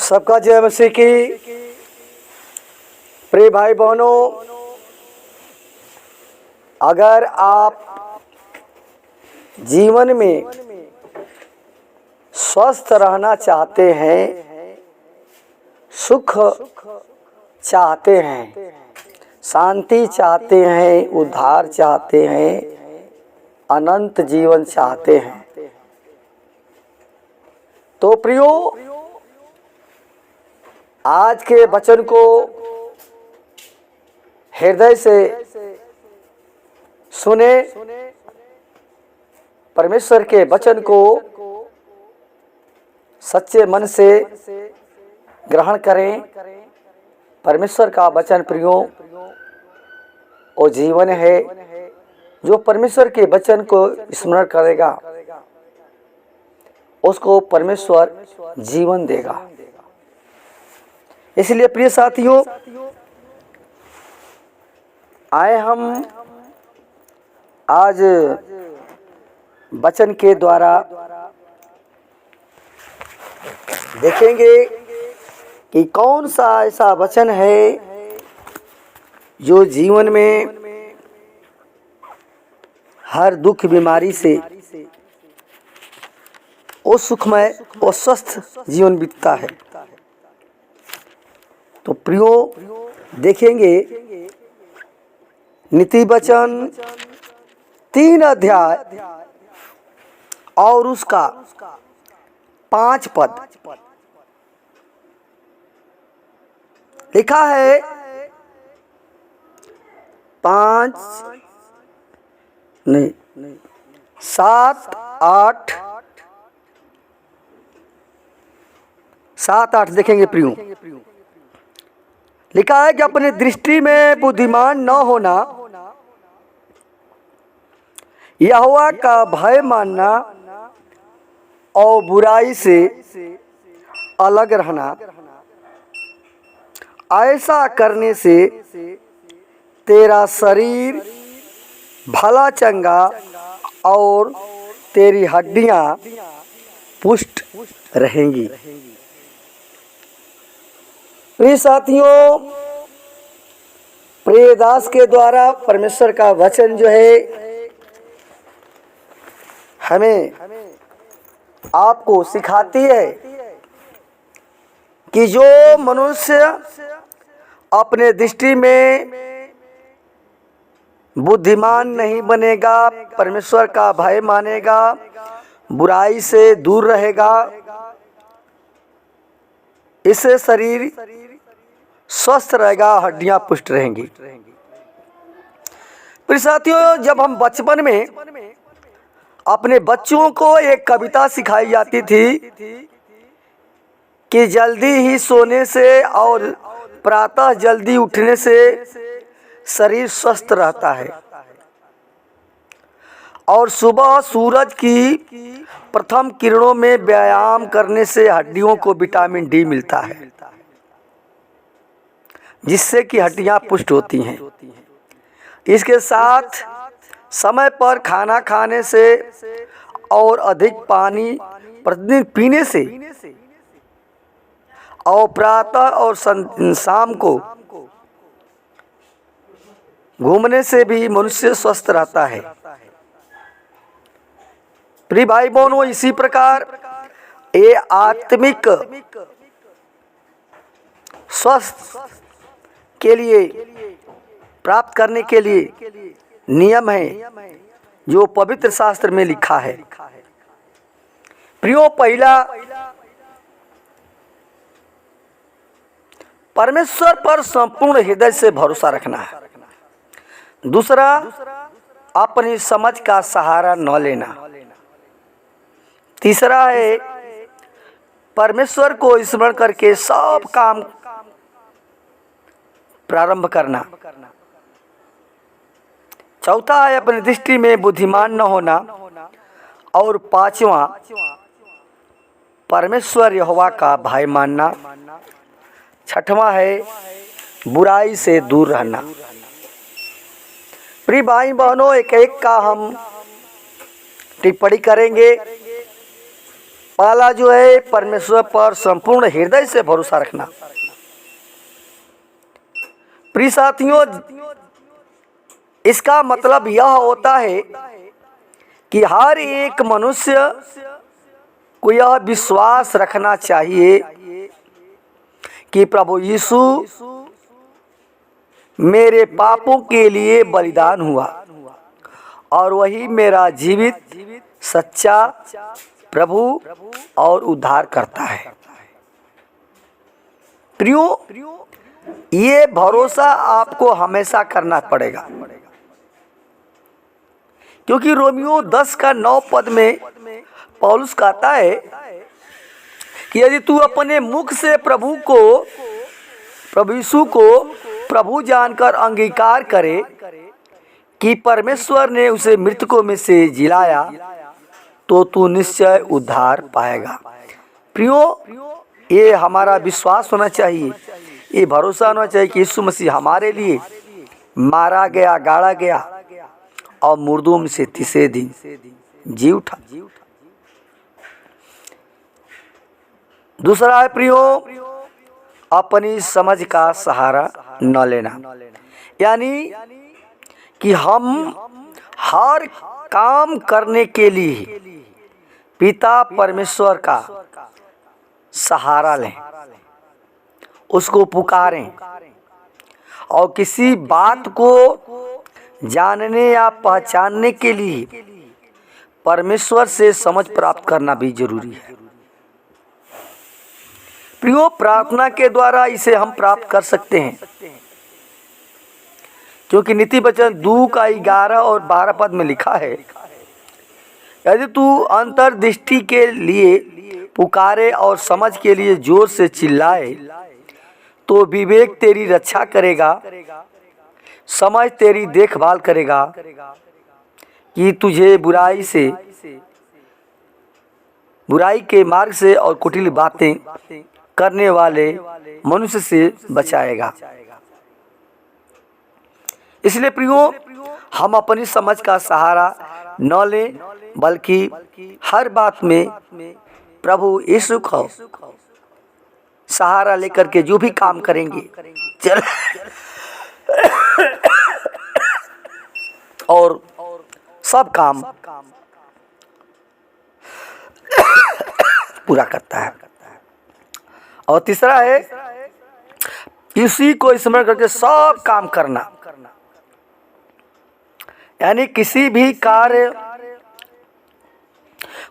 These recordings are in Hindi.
सबका जय मसीह की। प्रिय भाई बहनों, अगर आप जीवन में स्वस्थ रहना चाहते हैं, सुख चाहते हैं, शांति चाहते हैं, उद्धार चाहते हैं, अनंत जीवन चाहते हैं, तो प्रियो आज के वचन को हृदय से सुने। परमेश्वर के वचन को सच्चे मन से ग्रहण करें। परमेश्वर का वचन प्रियो वो जीवन है। जो परमेश्वर के वचन को स्मरण करेगा उसको परमेश्वर जीवन देगा। इसलिए प्रिय साथियों, आए हम आज वचन के द्वारा देखेंगे कि कौन सा ऐसा वचन है जो जीवन में हर दुख बीमारी से वो सुखमय और स्वस्थ जीवन बीतता है। तो प्रियो देखेंगे नीति वचन 3 अध्याय और उसका 5 पद लिखा है। 5 नहीं 7 8 देखेंगे प्रियो। लिखा है कि अपनी दृष्टि में बुद्धिमान न होना, यहोवा का भय मानना और बुराई से अलग रहना। ऐसा करने से तेरा शरीर भला चंगा और तेरी हड्डियां पुष्ट रहेंगी। प्रिय साथियों, प्रिय दास के द्वारा परमेश्वर का वचन जो है हमें आपको सिखाती है कि जो मनुष्य अपने दृष्टि में बुद्धिमान नहीं बनेगा, परमेश्वर का भय मानेगा, बुराई से दूर रहेगा, इससे शरीर स्वस्थ रहेगा, हड्डियां पुष्ट रहेंगी। प्रिय साथियों, जब हम बचपन में अपने बच्चों को एक कविता सिखाई जाती थी कि जल्दी ही सोने से और प्रातः जल्दी उठने से शरीर स्वस्थ रहता है और सुबह सूरज की प्रथम किरणों में व्यायाम करने से हड्डियों को विटामिन डी मिलता है, जिससे कि हड्डियां पुष्ट होती हैं। इसके साथ समय पर खाना खाने से और अधिक पानी प्रतिदिन पीने से और प्रातः और शाम को घूमने से भी मनुष्य स्वस्थ रहता है। प्रिय भाई बहनों, इसी प्रकार ये आत्मिक स्वस्थ के लिए प्राप्त करने के लिए नियम है जो पवित्र शास्त्र में लिखा है। प्रियो, पहला परमेश्वर पर संपूर्ण हृदय से भरोसा रखना है। दूसरा, अपनी समझ का सहारा न लेना। तीसरा है परमेश्वर को स्मरण करके सब काम प्रारंभ करना। चौथा है अपनी दृष्टि में बुद्धिमान न होना। और पांचवा, परमेश्वर यहोवा का भय मानना। छठवां है बुराई से दूर रहना। प्रिय भाई बहनों, एक एक का हम टिप्पणी करेंगे। पहला जो है परमेश्वर पर संपूर्ण हृदय से भरोसा रखना। प्रिय साथियों, इसका मतलब यह होता है कि हर एक मनुष्य को यह विश्वास रखना चाहिए कि प्रभु यीशु मेरे पापों के लिए बलिदान हुआ और वही मेरा जीवित सच्चा प्रभु और उद्धार करता है। प्रियो, ये भरोसा आपको हमेशा करना पड़ेगा, क्योंकि रोमियो 10 का 9 पद में पौलुस कहता है कि यदि तू अपने मुख से प्रभु यीशु को प्रभु जानकर अंगीकार करे कि परमेश्वर ने उसे मृतकों में से जिलाया, तो तू निश्चय उद्धार पाएगा। प्रियो, ये हमारा विश्वास होना चाहिए, ये भरोसा होना चाहिए कि यीशु मसीह हमारे लिए मारा गया, गाड़ा गया और मुर्दों में से तीसरे दिन जी उठा। दूसरा है प्रियो, अपनी समझ का सहारा न लेना, यानी कि हम हर काम करने के लिए पिता परमेश्वर का सहारा लें, उसको पुकारें और किसी बात को जानने या पहचानने के लिए परमेश्वर से समझ प्राप्त करना भी जरूरी है। प्रियो, प्रार्थना के द्वारा इसे हम प्राप्त कर सकते हैं, क्योंकि नीति वचन 2 का 11 और 12 पद में लिखा है, यदि तू अंतर्दृष्टि के लिए पुकारे और समझ के लिए जोर से चिल्लाए, तो विवेक तेरी रक्षा करेगा, समझ तेरी देखभाल करेगा कि तुझे बुराई के मार्ग से और कुटिल बातें करने वाले मनुष्य से बचाएगा। इसलिए प्रियो, हम अपनी समझ का सहारा न लें, बल्कि हर बात में प्रभु यीशु को सहारा लेकर के जो भी काम करेंगे चल और सब काम पूरा करता है। और तीसरा है इसी को स्मरण करके सब काम करना, यानी किसी भी कार्य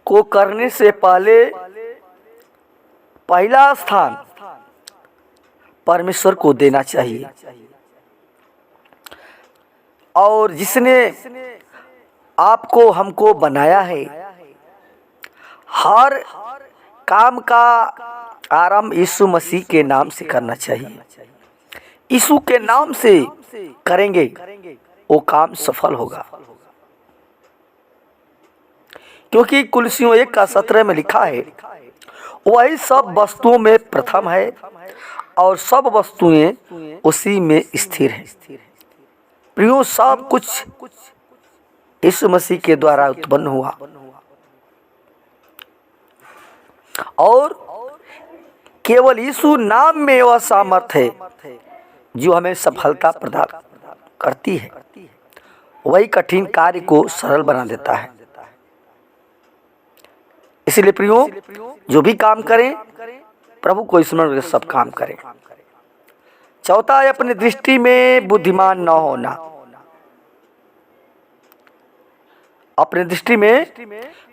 को करने से पहले पहला स्थान परमेश्वर को देना चाहिए। और जिसने आपको हमको बनाया है, हर काम का आरंभ यीशु मसीह के नाम से करना चाहिए। यीशु के नाम से करेंगे वो काम सफल होगा, क्योंकि कुलसियों 1 का 17 में लिखा है, वही सब वस्तुओं में प्रथम है और सब वस्तुएं उसी में स्थिर हैं। प्रियो, सब कुछ यीशु मसीह के द्वारा उत्पन्न हुआ और केवल यीशु नाम में वह सामर्थ्य है जो हमें सफलता प्रदान करती है, वही कठिन कार्य को सरल बना देता है। इसलिए प्रियो, जो भी काम करें प्रभु को स्मरण करके सब काम करें। चौथा है अपनी दृष्टि में बुद्धिमान न होना। अपनी दृष्टि में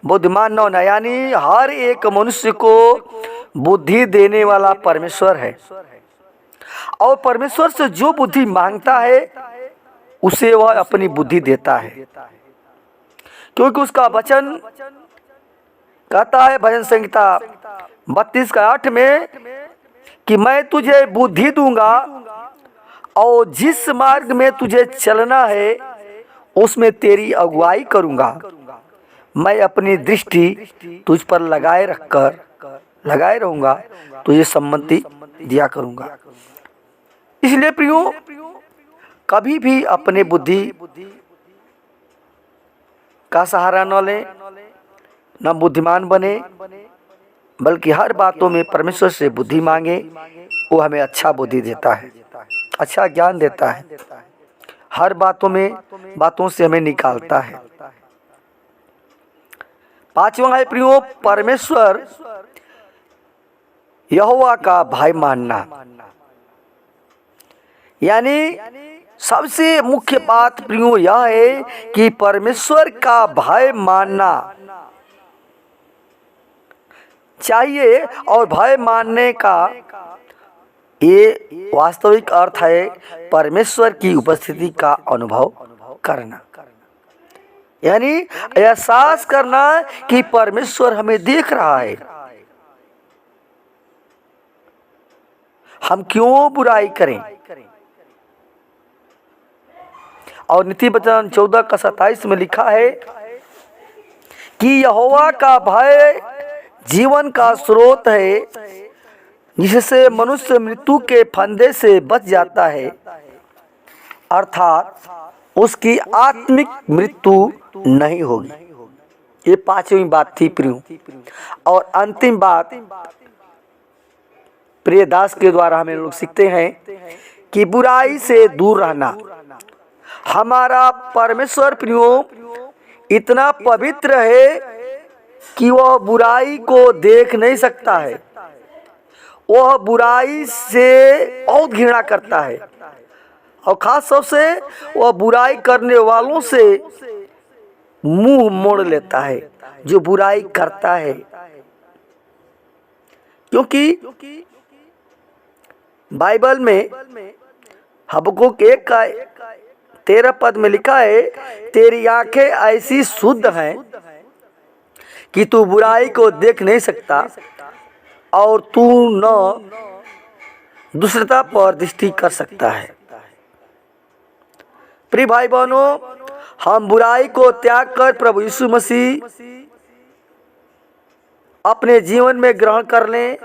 बुद्धिमान न होना, यानी हर एक मनुष्य को बुद्धि देने वाला परमेश्वर है और परमेश्वर से जो बुद्धि मांगता है उसे वह अपनी बुद्धि देता है, क्योंकि उसका वचन कहता है भजन संहिता 32 का 8 में कि मैं तुझे बुद्धि दूंगा और जिस मार्ग में तुझे चलना है उसमें तेरी अगुवाई करूंगा। मैं अपनी दृष्टि तुझ पर लगाए रहूंगा, तुझे सम्मति दिया करूंगा। इसलिए प्रियो, कभी भी अपने बुद्धि का सहारा न लें, न बुद्धिमान बने, बल्कि हर बातों में परमेश्वर से बुद्धि मांगे, वो हमें अच्छा बुद्धि देता है, अच्छा ज्ञान देता है, हर बातों से हमें निकालता है। पांचवा है प्रियो, परमेश्वर यहोवा का भय मानना। यानी सबसे मुख्य बात प्रियो यह है कि परमेश्वर का भय मानना चाहिए। और भय मानने का ये वास्तविक अर्थ है परमेश्वर की उपस्थिति का अनुभव करना, यानी एहसास करना कि परमेश्वर हमें देख रहा है। हम क्यों बुराई करें। और नीति वचन 14:27 में लिखा है कि यहोवा का भय जीवन का स्रोत है, जिससे मनुष्य मृत्यु के फंदे से बच जाता है, अर्थात उसकी आत्मिक मृत्यु नहीं होगी। ये पांचवी बात थी प्रियो। और अंतिम बात प्रिय दास के द्वारा हमें लोग सीखते हैं कि बुराई से दूर रहना। हमारा परमेश्वर प्रियो इतना पवित्र है कि वह बुराई को देख नहीं सकता है, वह बुराई से बहुत घृणा करता है, और खास तौर से वह बुराई करने वालों से मुंह मोड़ लेता है जो बुराई करता है। क्योंकि बाइबल में हबक्कुक 1:13 में लिखा है, तेरी आंखें ऐसी शुद्ध हैं कि तू बुराई को देख नहीं सकता और तू न दूसरता पर दृष्टि कर सकता है। प्रिय भाई बहनों, हम बुराई को त्याग कर प्रभु यीशु मसीह अपने जीवन में ग्रहण कर लें,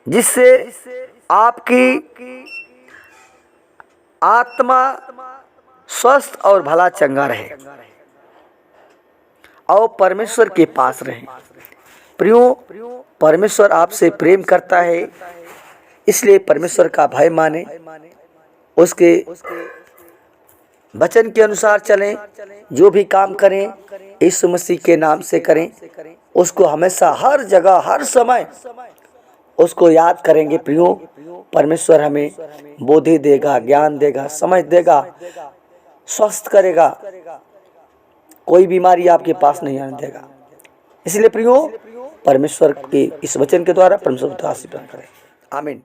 जिससे आपकी आत्मा स्वस्थ और भला चंगा रहे और परमेश्वर के पास रहे। प्रियो, परमेश्वर आपसे प्रेम करता है, इसलिए परमेश्वर का भय माने, उसके वचन के अनुसार चलें, जो भी काम करें यीशु मसीह के नाम से करें, उसको हमेशा हर जगह हर समय उसको याद करेंगे। प्रियो, परमेश्वर हमें बुद्धि देगा, ज्ञान देगा, समझ देगा, स्वस्थ करेगा, कोई बीमारी आपके पास नहीं आने देगा। इसलिए प्रियो, परमेश्वर के इस वचन के द्वारा परमेश्वर का आशीर्वाद करें। आमीन।